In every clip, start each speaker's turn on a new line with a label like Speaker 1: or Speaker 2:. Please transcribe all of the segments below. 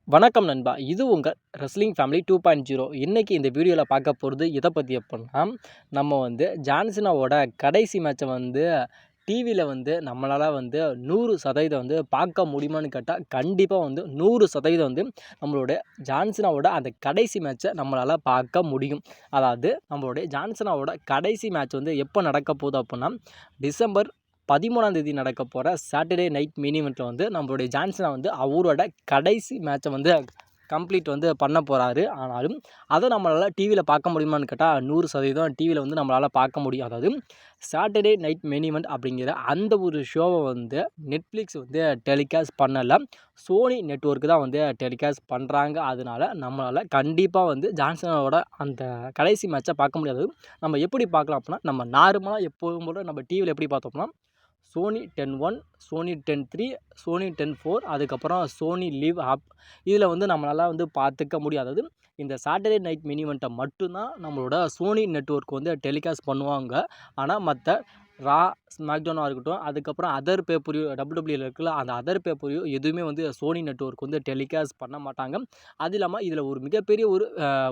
Speaker 1: வணக்கம் நண்பா. இது உங்கள் ரெஸ்லிங் ஃபேமிலி 2.0. இன்னைக்கு இந்த வீடியோவில் பார்க்க போகிறது எதை பற்றி அப்படின்னா, நம்ம ஜான்சினாவோட கடைசி மேட்சை டிவியில் நம்மளால் 100% பார்க்க முடியுமான்னு கேட்டால், கண்டிப்பாக 100% நம்மளுடைய ஜான்சினாவோட அந்த கடைசி மேட்சை நம்மளால் பார்க்க முடியும். அதாவது நம்மளுடைய ஜான்சினாவோட கடைசி மேட்ச் எப்போ நடக்க போகுது அப்படின்னா, டிசம்பர் 13ஆம் தேதி நடக்க போகிற சாட்டர்டே நைட் மினி இவெண்ட்டில் நம்மளுடைய ஜான்சினா அவரோட கடைசி மேட்சை கம்ப்ளீட் பண்ண போகிறாரு. ஆனாலும் அதை நம்மளால் டிவியில் பார்க்க முடியுமான்னு கேட்டால் 100% டிவியில் நம்மளால் பார்க்க முடியும். அதாவது சாட்டர்டே நைட் மெயின் இவெண்ட் அப்படிங்கிற அந்த ஒரு ஷோவை நெட்ஃப்ளிக்ஸ் டெலிகாஸ்ட் பண்ணலை, சோனி நெட்வொர்க்கு தான் டெலிகாஸ்ட் பண்ணுறாங்க. அதனால நம்மளால் கண்டிப்பாக ஜான்சனோட அந்த கடைசி மேட்சை பார்க்க முடியாது. நம்ம எப்படி பார்க்கலாம் அப்படின்னா, நம்ம நார்மலாக எப்போதும் போல் நம்ம டிவியில் எப்படி பார்த்தோம்னா, சோனி 10.1, சோனி 10.3, சோனி 10.4, அதுக்கப்புறம் சோனி லிவ் ஆப், இதில் நம்மளால் பார்த்துக்க முடியாது. அதாவது இந்த சாட்டர்டே நைட் மினி இவெண்ட்டை மட்டும்தான் நம்மளோட சோனி நெட்வொர்க் டெலிகாஸ்ட் பண்ணுவாங்க. ஆனால் மற்ற ரா, ஸ்மாக்டவுனாக இருக்கட்டும், அதுக்கப்புறம் அதர் பேப்பரியூ டபிள்யூடபிள்யூவில் இருக்குல்ல, அந்த அதர் பேப்பரியூ எதுவுமே சோனி நெட்வொர்க் டெலிகாஸ்ட் பண்ண மாட்டாங்க. அது இல்லாமல் இதில் ஒரு மிகப்பெரிய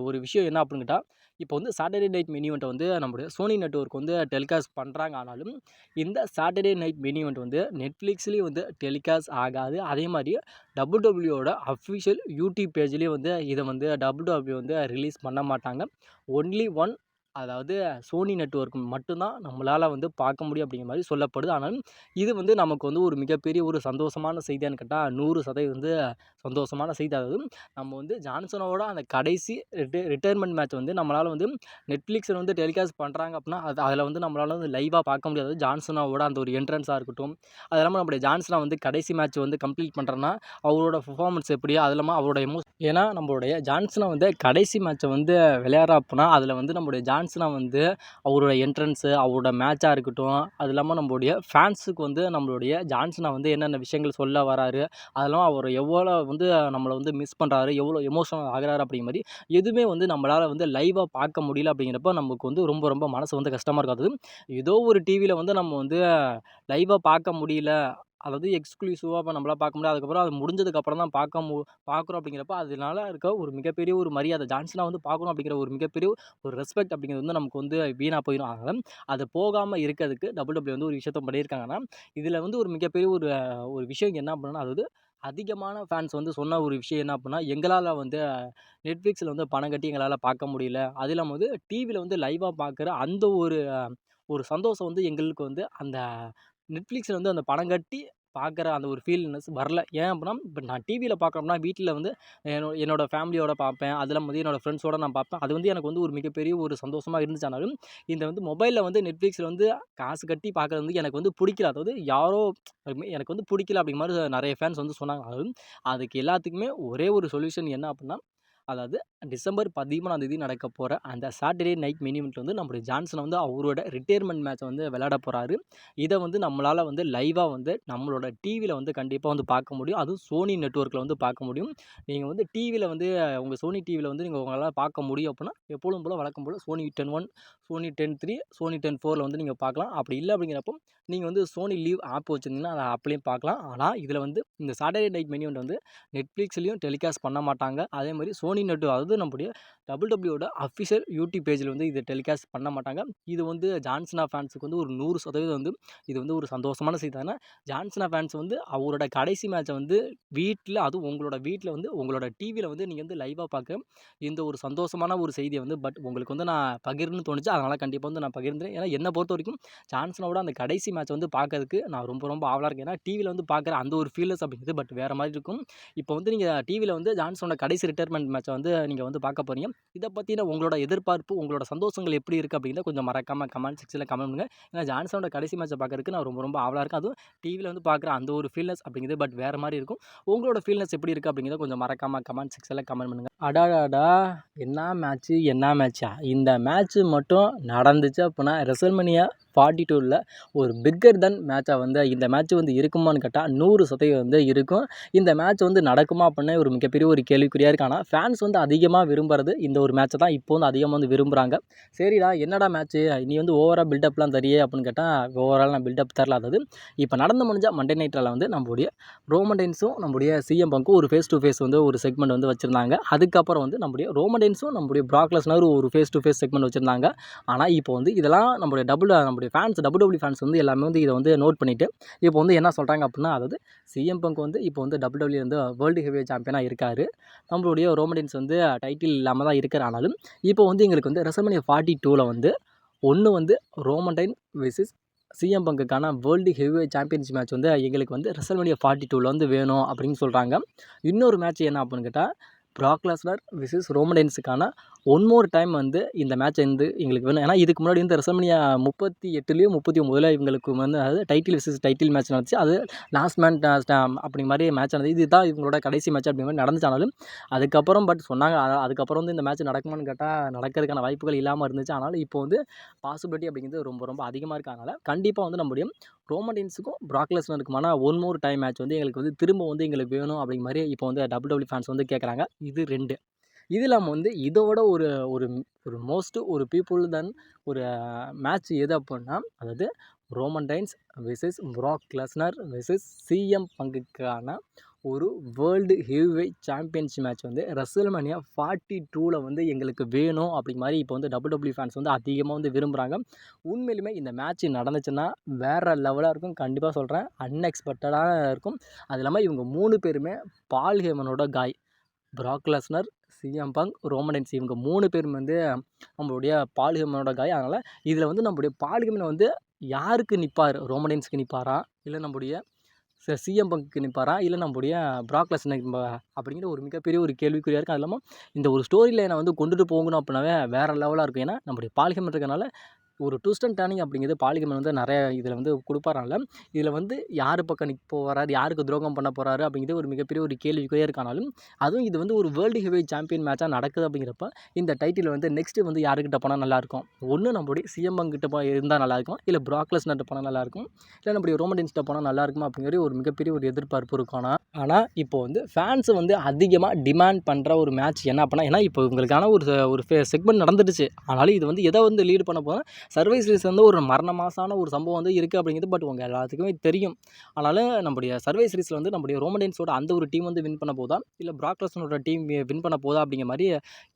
Speaker 1: ஒரு விஷயம் என்ன அப்படின்னு கேட்டால், இப்போ சாட்டர்டே நைட் மினி இவெண்ட்டை நம்மளுடைய சோனி நெட்வொர்க் டெலிகாஸ்ட் பண்ணுறாங்க. ஆனாலும் இந்த சாட்டர்டே நைட் மினி இவெண்ட் நெட்ஃப்ளிக்ஸ்லேயும் டெலிகாஸ்ட் ஆகாது. அதே மாதிரி டபிள்யூடபிள்யூவோட அஃபிஷியல் யூடியூப் பேஜ்லேயும் இதை டபிள்யூடபிள்யூ ரிலீஸ் பண்ண மாட்டாங்க. ஒன்லி ஒன், அதாவது சோனி நெட்வொர்க் மட்டும்தான் நம்மளால் பார்க்க முடியும் அப்படிங்கிற மாதிரி சொல்லப்படுது. ஆனாலும் இது நமக்கு ஒரு மிகப்பெரிய ஒரு சந்தோஷமான செய்தியான்னு கேட்டால் 100% சந்தோஷமான செய்தி. அதாவது நம்ம ஜான்சனோட அந்த கடைசி ரிட்டையர்மெண்ட் மேட்ச் நம்மளால் நெட்ஃப்ளிக்ஸில் டெலிகாஸ்ட் பண்ணுறாங்க அப்படின்னா, அதில் நம்மளால் லைவாக பார்க்க முடியாது. ஜான்சனாவோட அந்த ஒரு என்ட்ரன்ஸாக இருக்கட்டும், அது இல்லாமல் நம்மளுடைய ஜான்சனா கடைசி மேட்ச் கம்ப்ளீட் பண்ணுறேன்னா அவரோட பெர்ஃபார்மன்ஸ் எப்படி, அது இல்லாமல் அவரோட ஏன்னா நம்மளுடைய ஜான்சனா கடைசி மேட்சை விளையாடுறா அப்படின்னா, அதில் நம்மளுடைய ஜான்சனா அவரோட என்ட்ரன்ஸு, அவரோட மேட்சாக இருக்கட்டும், அது இல்லாமல் நம்மளுடைய ஃபேன்ஸுக்கு நம்மளுடைய ஜான்சனா என்னென்ன விஷயங்கள் சொல்ல வராரு, அது இல்லாமல் அவர் எவ்வளோ நம்மளை மிஸ் பண்ணுறாரு, எவ்வளோ எமோஷனல் ஆகிறாரு அப்படிங்கிற மாதிரி எதுவுமே நம்மளால் லைவாக பார்க்க முடியல. அப்படிங்கிறப்ப நமக்கு ரொம்ப ரொம்ப மனசு கஷ்டமாக இருக்காது. ஏதோ ஒரு டிவியில் நம்ம லைவாக பார்க்க முடியல, அதாவது எக்ஸ்க்ளூசிவாக இப்போ நம்மளால் பார்க்க முடியாது, அதுக்கப்புறம் அது முடிஞ்சதுக்கப்புறம் தான் பார்க்குறோம். அப்படிங்கிறப்ப அதனால இருக்க ஒரு மிகப்பெரிய ஒரு மரியாதை, ஜான்சனா பார்க்கணும் அப்படிங்கிற ஒரு மிகப்பெரிய ஒரு ரெஸ்பெக்ட் அப்படிங்கிறது நமக்கு வீணாக போயிடும். அதனால் அது போகாமல் இருக்கிறதுக்கு டபிள்யூடபிள்யூ ஒரு விஷயத்த பண்ணியிருக்காங்கன்னா, இதில் ஒரு மிகப்பெரிய ஒரு விஷயம் என்ன அப்படின்னா, அதாவது அதிகமான ஃபேன்ஸ் சொன்ன ஒரு விஷயம் என்ன அப்படின்னா, எங்களால் நெட்ஃப்ளிக்ஸில் பணம் கட்டி எங்களால் பார்க்க முடியல, அது இல்லாமல் டிவியில் லைவாக பார்க்குற அந்த ஒரு சந்தோஷம் எங்களுக்கு அந்த நெட்ஃப்ளிக்ஸில் அந்த பணம் கட்டி பார்க்குற அந்த ஒரு ஃபீல்னஸ் வரல. ஏன் அப்படின்னா, இப்போ நான் டிவியில் பார்க்குறோம்னா வீட்டில் என்னோடய ஃபேமிலியோட பார்ப்பேன், அதெல்லாம் என்னோடய ஃப்ரெண்ட்ஸோடு நான் பார்ப்பேன். அது எனக்கு ஒரு மிகப்பெரிய ஒரு சந்தோஷமாக இருந்துச்சு. இந்த மொபைலில் நெட்ஃப்ளிக்ஸில் காசு கட்டி பார்க்குறது எனக்கு பிடிக்கல. அதாவது யாரோ எனக்கு பிடிக்கல அப்படிங்கிற மாதிரி நிறைய ஃபேன்ஸ் சொன்னாங்க. அதாவது அதுக்கு எல்லாத்துக்குமே ஒரே ஒரு சொல்யூஷன் என்ன அப்படின்னா, அதாவது டிசம்பர் 13ஆம் தேதி நடக்க போகிற அந்த சாட்டர்டே நைட் மினி இவெண்ட்டில் நம்மளுடைய ஜான்சன் அவரோட ரிட்டையர்மெண்ட் மேட்சை விளையாட போகிறாரு. இதை நம்மளால் லைவாக நம்மளோட டிவியில் கண்டிப்பாக பார்க்க முடியும். அதுவும் சோனி நெட்வொர்க்கில் பார்க்க முடியும். நீங்கள் டிவியில் உங்கள் சோனி டிவியில் நீங்கள் உங்களால் பார்க்க முடியும் அப்படின்னா, எப்பொழுதும் போல் வழக்கம் போல் சோனி 10.1, சோனி 10.3, சோனி 10.4 நீங்கள் பார்க்கலாம். அப்படி இல்லை அப்படிங்கிறப்போ நீங்கள் சோனி லீவ் ஆப் வச்சுருந்தீங்கன்னா அதை ஆப்லேயும் பார்க்கலாம். ஆனால் இதில் இந்த சாட்டர்டே நைட் மினி இவெண்ட் நெட்ஃப்ளிக்ஸ்லேயும் டெலிகாஸ்ட் பண்ண மாட்டாங்க. அதே மாதிரி சோனி நெட், அதாவது நம்முடைய டபிள்யூடபிள்யூட அஃபிஷியல் யூடியூப் பேஜில் இதை டெலிகாஸ்ட் பண்ண மாட்டாங்க. இது ஜான்சனா ஃபேன்ஸுக்கு ஒரு 100% இது ஒரு சந்தோஷமான செய்தி தானே. ஜான்சனா ஃபேன்ஸ் அவரோட கடைசி மேட்சை வீட்டில், அதுவும் உங்களோட வீட்டில் உங்களோட டிவியில் நீங்கள் லைவாக பார்க்க இந்த ஒரு சந்தோஷமான ஒரு செய்தியை பட் உங்களுக்கு நான் பகிர்னு தோணுச்சு. அதனால் கண்டிப்பாக நான் பகிர்ந்தேன். ஏன்னா என்னை பொறுத்த வரைக்கும் ஜான்சனோட அந்த கடைசி மேட்சை பார்க்கறதுக்கு நான் ரொம்ப ரொம்ப ஆவலாக இருக்கேன். ஏன்னா டிவியில் பார்க்குற அந்த ஒரு ஃபீல்னஸ் அப்படிங்கிறது பட் வேறு மாதிரி இருக்கும். இப்போ நீங்கள் டிவியில் ஜான்சனோட கடைசி ரிட்டையர்மெண்ட் மேட்சை நீங்கள் பார்க்க போகிறீங்க. இதை பற்றின உங்களோட எதிர்பார்ப்பு, உங்களோட சந்தோஷங்கள் எப்படி இருக்குது அப்படிங்கிறத கொஞ்சம் மறக்காமல் கமெண்ட் செக்ஷனில் கமெண்ட் பண்ணுங்கள். ஏன்னா ஜான்சனோட கடைசி மேட்சை பார்க்கறதுக்கு நான் ரொம்ப ரொம்ப ஆவலாக இருக்கேன். அதுவும் டிவியில் பார்க்குற அந்த ஒரு ஃபீல்னஸ் அப்படிங்கிறது பட் வேறு மாதிரி இருக்கும். உங்களோட ஃபீல்னஸ் எப்படி இருக்குது அப்படிங்கிறத கொஞ்சம் மறக்காமல் கமெண்ட் செக்ஷனில் கமெண்ட் பண்ணுங்கள். அடாடாடா, என்ன மேட்சா இந்த மேட்ச்சு மட்டும் நடந்துச்சு அப்படின்னா ரெசல்மேனியா 42ல் ஒரு பிக்கர் தென் மேட்சாக இந்த மேட்ச் இருக்குமான்னு கேட்டால் 100% இருக்கும். இந்த மேட்ச் நடக்குமா அப்படின்னா ஒரு மிகப்பெரிய ஒரு கேள்விக்குறியாக இருக்குது. ஆனால் ஃபேன்ஸ் அதிகமாக விரும்புகிறது இந்த ஒரு மேட்ச்சை தான் இப்போ வந்து அதிகமாக வந்து விரும்புகிறாங்க. சரிடா என்னடா மேட்ச்சு நீ வந்து ஓவராக பில்டப்லாம் தரியே அப்படின்னு கேட்டால் ஓவரால் நான் பில்டப் தரல. அதாவது இப்போ நடந்து முடிஞ்ச மண்டே நைட்டில் வந்து நம்மளுடைய ரோமன் ரெயின்ஸும் நம்முடைய சிஎம் பங்க்கும் ஒரு ஃபேஸ் டு ஃபேஸ் வந்து ஒரு செக்மெண்ட் வந்து வச்சுருந்தாங்க. அதுக்கப்புறம் வந்து நம்முடைய ரோமன் ரெயின்ஸும் நம்முடைய பிராக் லெஸ்னர் ஒரு ஃபேஸ் டு ஃபேஸ் செக்மெண்ட் வச்சுருந்தாங்க. ஆனால் இப்போ வந்து இதெல்லாம் நம்முடைய ஃபேன்ஸ் WWE ஃபேன்ஸ் வந்து எல்லாமே வந்து இதை வந்து நோட் பண்ணிவிட்டு இப்போ வந்து என்ன சொல்கிறாங்க அப்படின்னா, அதாவது சிஎம் பங்க் வந்து இப்போ வந்து WWE வந்து வேர்ல்டு ஹெவிவெயிட் சாம்பியனாக இருக்கார். நம்மளுடைய ரோமன் ரெயின்ஸ் வந்து டைட்டில் இல்லாமல் தான் இருக்கார். ஆனாலும் இப்போ வந்து எங்களுக்கு வந்து ரெசல்மனியா 42 வந்து ஒன்று வந்து ரோமன் ரெயின்ஸ் வெர்சஸ் சிஎம் பங்குக்கான வேர்ல்டு ஹெவிவெயிட் சாம்பியன்ஷிப் மேட்ச் வந்து எங்களுக்கு வந்து ரெசல்மனியா 42 வந்து வேணும் அப்படின்னு சொல்கிறாங்க. இன்னொரு மேட்ச் என்ன அப்படின்னு கேட்டால் பிராக் லெஸ்னர் வெர்சஸ் ரோமன் ரெயின்ஸுக்கான ஒன் மோர் டைம் வந்து இந்த மேட்ச் வந்து எங்களுக்கு வேணும். ஏன்னா இதுக்கு முன்னாடி வந்து ரெசல்மனியா 38லேயோ 39 இவங்களுக்கு வந்து அதாவது டைட்டில் வெர்சஸ் டைட்டில் மேட்ச் நடந்துச்சு. அது லாஸ்ட் மேன் அப்படி மாதிரி மேட்ச் நடந்தது. இதுதான் இவங்களோட கடைசி மேட்ச் அப்படி மாதிரி நடந்துச்சானாலும் அதுக்கப்புறம் சொன்னாங்க அதுக்கப்புறம் வந்து இந்த மேட்ச் நடக்குமான்னு கேட்டால் நடக்கிறதுக்கான வாய்ப்புகள் இல்லாமல் இருந்துச்சு. ஆனாலும் இப்போ வந்து பாசிபிலிட்டி அப்படிங்கிறது ரொம்ப ரொம்ப அதிகமாக இருக்கனால கண்டிப்பாக வந்து நம்முடைய ரோமன் ரெயின்ஸுக்கும் பிராக் லெஸ்னருக்குமான ஒன் மோர் டைம் மேட்ச் வந்து எங்களுக்கு வந்து திரும்ப வந்து எங்களுக்கு வேணும் அப்படிங்கிற மாதிரி இப்போ வந்து WWE ஃபேன்ஸ் வந்து கேட்குறாங்க. இது 2. இது இல்லாமல் வந்து இதோட ஒரு ஒரு ஒரு மோஸ்ட்டு ஒரு பீப்புள் தென் ஒரு மேட்ச் எது அப்படின்னா, அதாவது Roman Reigns versus Brock Lesnar versus CM பங்குக்கான ஒரு வேர்ல்டு ஹெவிவெயிட் சாம்பியன்ஷிப் மேட்ச் வந்து ரெசல்மனியா 42 வந்து எங்களுக்கு வேணும் அப்படிங்கிற மாதிரி இப்போ வந்து WWE ஃபேன்ஸ் வந்து அதிகமாக வந்து விரும்புகிறாங்க. உண்மையிலுமே இந்த மேட்ச் நடந்துச்சுன்னா வேறு லெவலாக இருக்கும். கண்டிப்பாக சொல்கிறேன், அன்எக்ஸ்பெக்டடாக இருக்கும். அது இல்லாமல் இவங்க 3 பேருமே பால் ஹேமனோட காய். பிராக் Lesnar, CM bunk, Roman Reigns இவங்க 3 பேரும் வந்து நம்மளுடைய பால் ஹேமனோட காய். அதனால் இதில் வந்து நம்மளுடைய பால் ஹேமன் வந்து யாருக்கு நிற்பார்? ரோமன் ரெயின்ஸ்க்கு நிற்பாரா, இல்லை நம்முடைய சிஎம் பங்க்கு நிற்பாரா, இல்லை நம்முடைய பிராக் லெஸ்னர் நிற்பாரா அப்படிங்கிற ஒரு மிகப்பெரிய ஒரு கேள்விக்குறியாக இருக்குது. அது இல்லாமல் இந்த ஒரு ஸ்டோரி லைனை வந்து கொண்டுட்டு போகணும் அப்படின்னாவே வேறு லெவலாக இருக்கும். ஏன்னா நம்முடைய பால் ஹேமன் இருக்கனால ஒரு ட்விஸ்ட் அண்ட் டர்னிங் அப்படிங்கிறது பால் ஹேமன் வந்து நிறைய இதில் வந்து கொடுப்பாரால இதில் வந்து யார் பக்கம் நிற்க போகிறாரு, யாருக்கு துரோகம் பண்ண போகிறாரு அப்படிங்கிறது ஒரு மிகப்பெரிய ஒரு கேள்விக்குறியாக இருக்கானாலும் அதுவும் இது வந்து ஒரு வேர்ல்டு ஹெவிவெயிட் சாம்பியன் மேட்சாக நடக்குது. அப்படிங்கிறப்ப இந்த டைட்டில் வந்து நெக்ஸ்ட்டு வந்து யாருக்கிட்ட போனால் நல்லாயிருக்கும்? ஒன்று நம்மளுடைய சிஎம் பங்கிட்ட இருந்தால் நல்லாயிருக்கும், இல்லை பிராக் லெஸ்னர்கிட்ட போனால் நல்லாயிருக்கும், இல்லை நம்மளுடைய ரோமன் ரெயின்ஸ்கிட்ட போனால் நல்லாயிருக்கும் அப்படிங்கிற ஒரு மிகப்பெரிய ஒரு எதிர்பார்ப்பு இருக்கும். ஆனால் இப்போ வந்து ஃபேன்ஸ் வந்து அதிகமாக டிமாண்ட் பண்ணுற ஒரு மேட்ச் என்ன அப்படின்னா, ஏன்னா இப்போ உங்களுக்கான ஒரு செக்மெண்ட் நடந்துடுச்சு. ஆனாலும் இது வந்து எதை வந்து லீட் பண்ண போனால் சர்வை சீரிஸ் வந்து ஒரு மரணமாசான ஒரு சம்பவம் வந்து இருக்குது அப்படிங்கிறது பட் உங்கள் எல்லாத்துக்குமே தெரியும். ஆனாலும் நம்முடைய சர்வை சீரிஸில் வந்து நம்முடைய ரோமன் ரெயின்ஸோட அந்த ஒரு டீம் வந்து வின் பண்ண போதா, இல்லை பிராக் லெஸ்னரோட டீம் வின் பண்ண போதா அப்படிங்கிற மாதிரி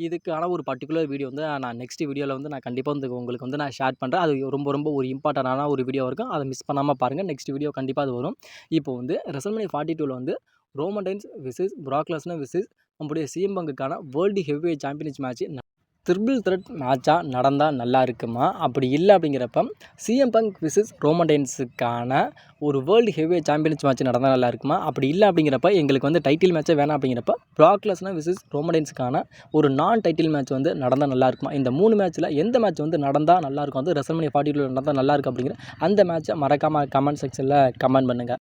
Speaker 1: இதுக்கான ஒரு பர்டிகுலர் வீடியோ வந்து நான் நெக்ஸ்ட் வீடியோவில் வந்து நான் கண்டிப்பாக வந்து உங்களுக்கு வந்து நான் ஷேர் பண்ணுறேன். அது ரொம்ப ரொம்ப ஒரு இம்பார்ட்டண்டான ஒரு வீடியோ இருக்கும். அதை மிஸ் பண்ணாமல் பாருங்கள். நெக்ஸ்ட் வீடியோ கண்டிப்பாக அது வரும். இப்போ வந்து ரெசல்மனியா 42 வந்து Roman Reigns versus Brock Lesnar versus நம்முடைய சிஎம் பங்குக்கான world heavyweight championship match triple threat மேட்சாக நடந்தால் நல்லா இருக்குமா? அப்படி இல்லை அப்படிங்கிறப்ப சிஎம் பங்க் வெர்சஸ் ரோமன் ரெயின்ஸுக்கான ஒரு வேர்ல்டு ஹெவிவெயிட் சாம்பியன்ஷிப் மேட்ச் நடந்தால் நல்லா இருக்குமா? அப்படி இல்லை அப்படிங்கிறப்ப எங்களுக்கு வந்து டைட்டில் மேட்சே வேணாம் அப்படிங்கிறப்ப பிராக் லெஸ்னர் வெர்சஸ் ரோமன் ரெயின்ஸுக்கான ஒரு நான் டைட்டில் மேட்ச் வந்து நடந்தால் நல்லா இருக்குமா? இந்த 3 மேட்ச்சில் எந்த மேட்ச் வந்து நடந்தால் நல்லாயிருக்கும், வந்து ரெசல்மனியா 42 நடந்தால் நல்லாயிருக்கும் அப்படிங்கிற அந்த மேட்ச்சை மறக்காமல் கமெண்ட் செக்ஷனில் கமெண்ட் பண்ணுங்கள்.